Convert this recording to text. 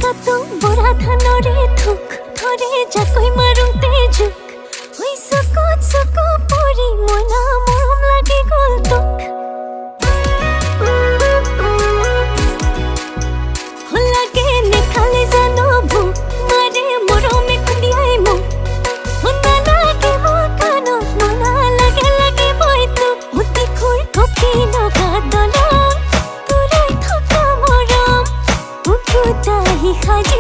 কাটো বৰা ধানৰে থোক ধৰে জাকৈ মাৰোঁতে জোক হৈ চকুত চকু পৰি মনা মৰম লাগি গ'ল তোক লাগে নেখালে জানো ভোক মাৰে মৰমে খুন্দিয়াই মোক শুনা লাগে মোৰ কাণত মনা লাগে লাগে মই তোক অতি খুৰ কপি লগা দলং তোৰে থকা মৰম বুকুত আহি সাজি